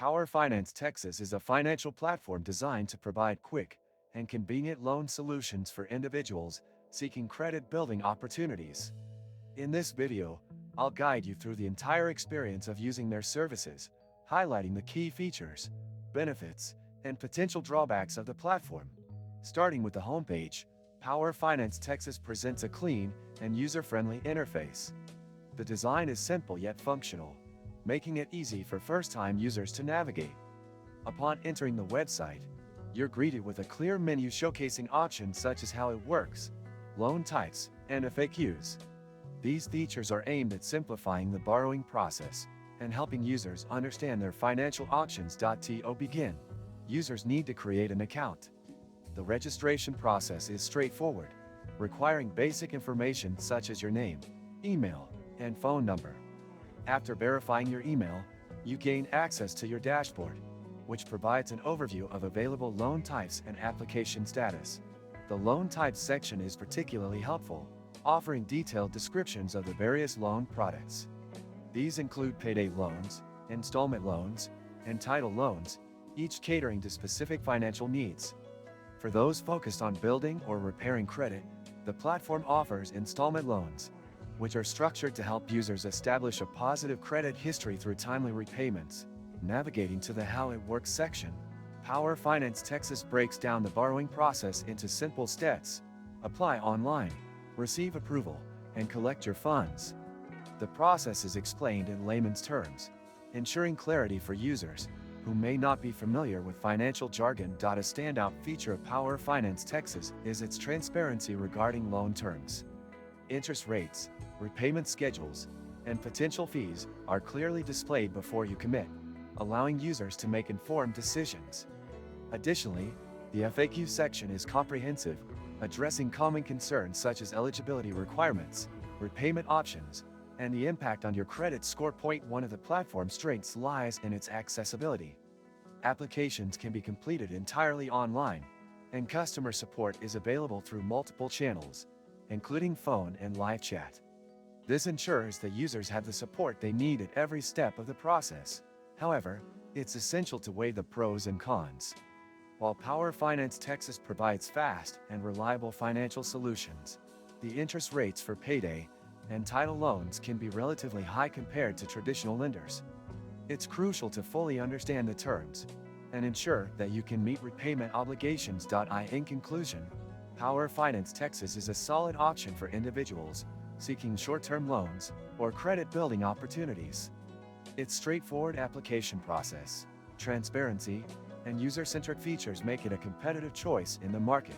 Power Finance Texas is a financial platform designed to provide quick and convenient loan solutions for individuals seeking credit building opportunities. In this video, I'll guide you through the entire experience of using their services, highlighting the key features, benefits, and potential drawbacks of the platform. Starting with the homepage, Power Finance Texas presents a clean and user-friendly interface. The design is simple yet functional, making it easy for first-time users to navigate. Upon entering the website, you're greeted with a clear menu showcasing options such as how it works, loan types, and FAQs. These features are aimed at simplifying the borrowing process and helping users understand their financial options. To begin, users need to create an account. The registration process is straightforward, requiring basic information such as your name, email, and phone number. After verifying your email, you gain access to your dashboard, which provides an overview of available loan types and application status. The loan types section is particularly helpful, offering detailed descriptions of the various loan products. These include payday loans, installment loans, and title loans, each catering to specific financial needs. For those focused on building or repairing credit, the platform offers installment loans, which are structured to help users establish a positive credit history through timely repayments. Navigating to the How It Works section, Power Finance Texas breaks down the borrowing process into simple steps: apply online, receive approval, and collect your funds. The process is explained in layman's terms, ensuring clarity for users who may not be familiar with financial jargon. A standout feature of Power Finance Texas is its transparency regarding loan terms. Interest rates, repayment schedules, and potential fees are clearly displayed before you commit, allowing users to make informed decisions. Additionally, the FAQ section is comprehensive, addressing common concerns such as eligibility requirements, repayment options, and the impact on your credit score. One of the platform's strengths lies in its accessibility. Applications can be completed entirely online, and customer support is available through multiple channels, including phone and live chat. This ensures that users have the support they need at every step of the process. However, it's essential to weigh the pros and cons. While Power Finance Texas provides fast and reliable financial solutions, the interest rates for payday and title loans can be relatively high compared to traditional lenders. It's crucial to fully understand the terms and ensure that you can meet repayment obligations. In conclusion, Power Finance Texas is a solid option for individuals seeking short-term loans or credit-building opportunities. Its straightforward application process, transparency, and user-centric features make it a competitive choice in the market.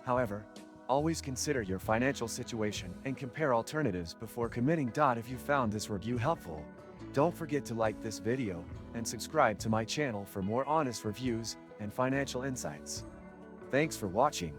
However, always consider your financial situation and compare alternatives before committing. If you found this review helpful, don't forget to like this video and subscribe to my channel for more honest reviews and financial insights. Thanks for watching.